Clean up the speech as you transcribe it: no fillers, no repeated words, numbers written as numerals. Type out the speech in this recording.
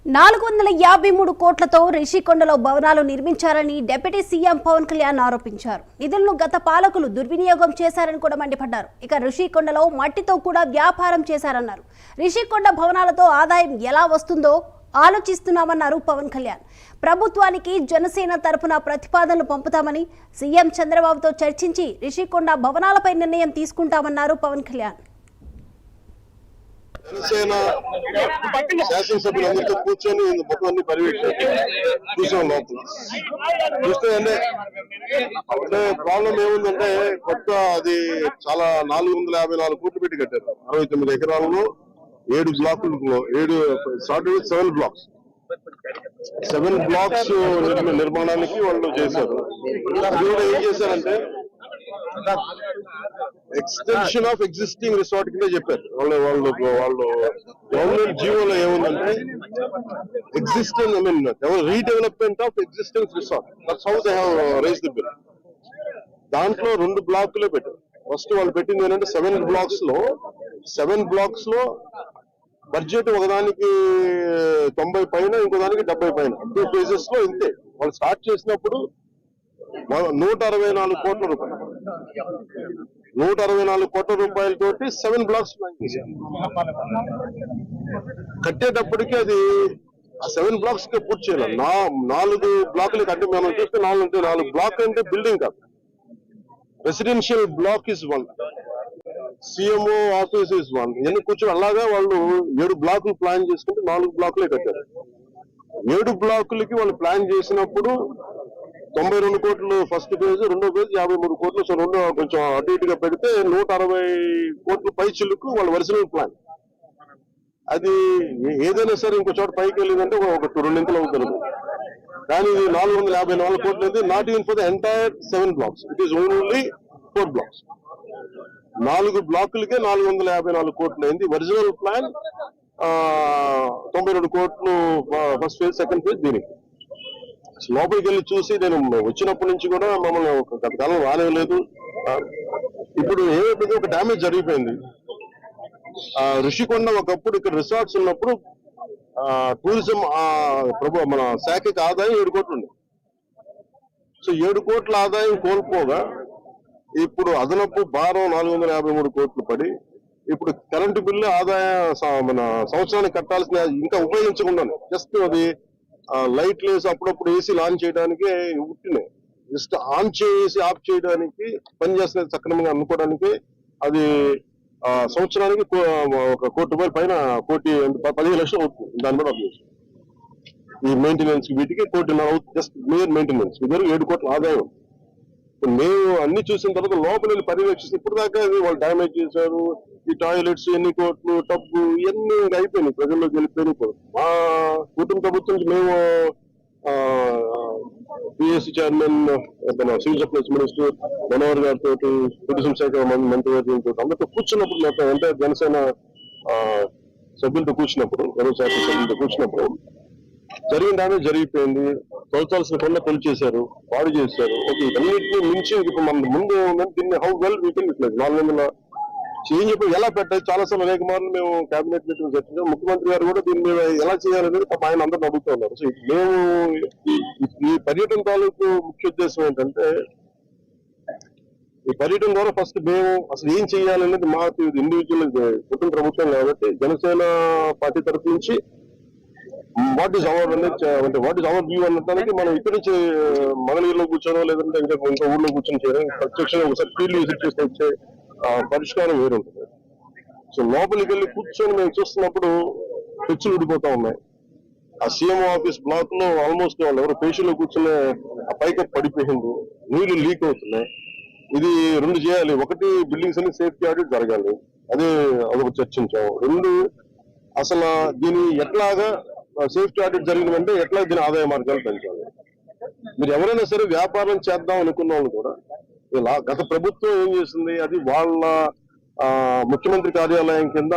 453 కోట్లతో రిషికొండలో భవనాలు నిర్మించారని deputy CM Pawan Kalyan ఆరోపించారు. నిధులను గత పాలకులు దుర్వినియోగం చేశారని కూడా మండిపడ్డారు. ఇక రిషికొండలో మట్టితో కూడా వ్యాపారం చేశారన్నారు. రిషికొండ భవనాలతో ఆదాయం ఎలా వస్తుందో ఆలోచిస్తున్నామన్నారు పవన్ కళ్యాణ్. ప్రభుత్వానికి జనసేన తరపున ప్రతిపాదనలు పంపుతామని సీఎం చంద్రబాబుతో చర్చించి రిషికొండ భవనాలపై నిర్ణయం తీసుకుంటామన్నారు పవన్ కళ్యాణ్. జనసేన శాసనసభ్యులందరితో కూర్చొని మొత్తాన్ని పర్యవేక్షణ చూసాం. లోపల చూస్తే అంటే ప్రాబ్లం ఏముందంటే కొత్త అది చాలా 454 కోట్లు పెట్టి కట్టారు. 69 ఎకరాలలో 7 బ్లాకుల్లో 7 బ్లాక్స్ 7 బ్లాక్స్ నిర్మాణానికి వాళ్ళు చేశారు. అది కూడా ఏం చేశారంటే ఎక్స్టెన్షన్ ఆఫ్ ఎగ్జిస్టింగ్ రిసార్ట్ కింద చెప్పారు. వాళ్ళు గవర్నమెంట్ జీవోలో ఏముందంటే redevelopment of existence resort. That's how they have raised the bill. దాంట్లో 2 బ్లాకులే పెట్టారు. ఫస్ట్ వాళ్ళు పెట్టింది ఏంటంటే 7 బ్లాక్స్ లో బడ్జెట్ ఒకదానికి 90 పైన, ఇంకో దానికి 70 పైన, 2 ఫేజెస్ లో ఇంతే. వాళ్ళు స్టార్ట్ చేసినప్పుడు 164 కోట్ల రూపాయలు 164 కోట్ల రూపాయలతోటి 7 బ్లాక్స్ ప్లాన్ చేశారు. కట్టేటప్పటికి అది 7 బ్లాక్స్ కి పూర్తి చేయాలి. 4 బ్లాకులు కట్టి మనం చూస్తే 4 బ్లాక్ అంటే బిల్డింగ్ కాదు. Residential block is 1, CMO office is 1. ఇవన్నీ కూర్చొని అలాగా వాళ్ళు 7 బ్లాకులు ప్లాన్ చేసుకుంటే 4 బ్లాకులే కట్టారు. 7 బ్లాకులకి వాళ్ళు ప్లాన్ చేసినప్పుడు 92 కోట్లు ఫస్ట్ ఫేజ్, రెండో ఫేజ్ 53 కోట్లు. సో రెండో కొంచెం అటు ఇటుగా పెడితే 160 కోట్ల పై చిల్లుకు వాళ్ళ ఒరిజినల్ ప్లాన్. అది ఏదైనా సరే ఇంకో చోట పైకి వెళ్ళిందంటే ఒక 2 ఇంతలు అవుతుంది. కానీ ఇది 454 కోట్లు అయితే not even for the entire 7 blocks. It is only 4 blocks. 4 బ్లాకులకే 454 కోట్లు అయింది. ఒరిజినల్ ప్లాన్ 92 కోట్లు ఫస్ట్ ఫేజ్, సెకండ్ ఫేజ్. దీనికి లోపలికి వెళ్ళి చూసి నేను వచ్చినప్పటి నుంచి కూడా మమ్మల్ని గత కాలం రానివ్వలేదు. ఇప్పుడు ఏమైపోయింది, ఒక డ్యామేజ్ జరిగిపోయింది. రిషికొండ ఒకప్పుడు ఇక్కడ రిసార్ట్స్ ఉన్నప్పుడు టూరిజం మన శాఖకి ఆదాయం 7 కోట్లు ఉంది. సో 7 కోట్ల ఆదాయం కోల్పోగా ఇప్పుడు అదనపు భారం 453 కోట్లు పడి ఇప్పుడు కరెంటు బిల్లు ఆదాయం మన సంవత్సరానికి కట్టాల్సిన ఇంకా ఉపయోగించకుండానే జస్ట్ అది లైట్లు వేసి అప్పుడప్పుడు ఏసీ ఆన్ చేయడానికి ఉట్టినే జస్ట్ ఆన్ చేసి ఆఫ్ చేయడానికి పనిచేస్తున్నది సక్రమంగా అనుకోవడానికి అది సంవత్సరానికి 1 కోటి రూపాయల పైన 15 లక్షలు అవుతుంది. దాని కూడా ఈ మెయింటెనెన్స్ వీటికి 1.5 కోటి అవుతుంది. Just mayor maintenance. ఇద్దరు 7 కోట్ల ఆదాయం. మేము అన్ని చూసిన తర్వాత లోపల వెళ్ళి పర్యవేక్షిస్తే ఇప్పుడు దాకా వాళ్ళు డ్యామేజ్ చేశారు. ఈ టాయిలెట్స్ ఎన్ని కోట్లు, టబ్బు ఇవన్నీ అయిపోయినాయి, ప్రజల్లోకి వెళ్ళిపోయినాయి. మా కుటుంబ ప్రభుత్వం నుంచి మేము PSC chairman, civil supplies minister Manohar గారితో, టూరిజం శాఖ మంత్రివర్గంతో అందరితో కూర్చున్నప్పుడు, మొత్తం అంటే జనసేన సభ్యులతో కూర్చున్నప్పుడు, శాఖ సభ్యులతో కూర్చున్నప్పుడు జరిగిన డ్యామేజ్ జరిగిపోయింది. తొలచాల్సిన కొండ తొలిచేశారు, పాడు చేశారు. ఓకే, ఇవన్నిటిని మించి ఇప్పుడు మన ముందు దీన్ని how well we can utilize 400 ఏం చెప్పి ఎలా పెట్టాలి. చాలా సార్లు అనేక మార్లు మేము కేబినెట్ మీటింగ్ చర్చించాం. ముఖ్యమంత్రి గారు కూడా దీని మీద ఎలా చేయాలనేది ఆయన అందరూ అడుగుతూ ఉన్నారు. సో మేము ఈ పర్యటన తాలూకు ముఖ్య ఉద్దేశం ఏంటంటే, ఈ పర్యటన ద్వారా ఫస్ట్ మేము అసలు ఏం చేయాలనేది మాకు ఇండివిజువల్ కుటుంబ ప్రభుత్వం కాబట్టి జనసేన పార్టీ తరఫు నుంచి వాట్ ఈస్ అవర్ అంటే వాట్ ఈస్ అవర్ వ్యూ అనడానికి మనం ఇక్కడి నుంచి మంగళగిరిలో కూర్చోనో లేదంటే ఇంకా ఊళ్ళో కూర్చొని చేయడం ప్రత్యక్షంగా ఒకసారి ఫీల్డ్ విజిట్ చేస్తే వచ్చే పరిష్కారం వేరుంటుంది. సో లోపలికి వెళ్ళి కూర్చొని మేము చూస్తున్నప్పుడు పెచ్చులు ఊడిపోతా ఉన్నాయి. ఆ సీఎంఓ ఆఫీస్ బ్లాక్ లో ఆల్మోస్ట్ వాళ్ళు ఎవరు పేషెంట్లు కూర్చునే ఆ పైకప్ పడిపోయింది, నీళ్లు లీక్ అవుతున్నాయి. ఇది 2 చేయాలి. ఒకటి, బిల్డింగ్స్ అన్ని సేఫ్టీ ఆడిట్ జరగాలి, అదొక చర్చించాం. 2, అసలు దీని ఎట్లాగా సేఫ్టీ ఆడిట్ జరిగిందంటే ఎట్లా దీని ఆదాయ మార్గాలు పెంచాలి. మీరు ఎవరైనా సరే వ్యాపారం చేద్దాం అనుకున్న వాళ్ళు కూడా గత ప్రభుత్వం ఏం చేసింది, అది వాళ్ళ ముఖ్యమంత్రి కార్యాలయం కింద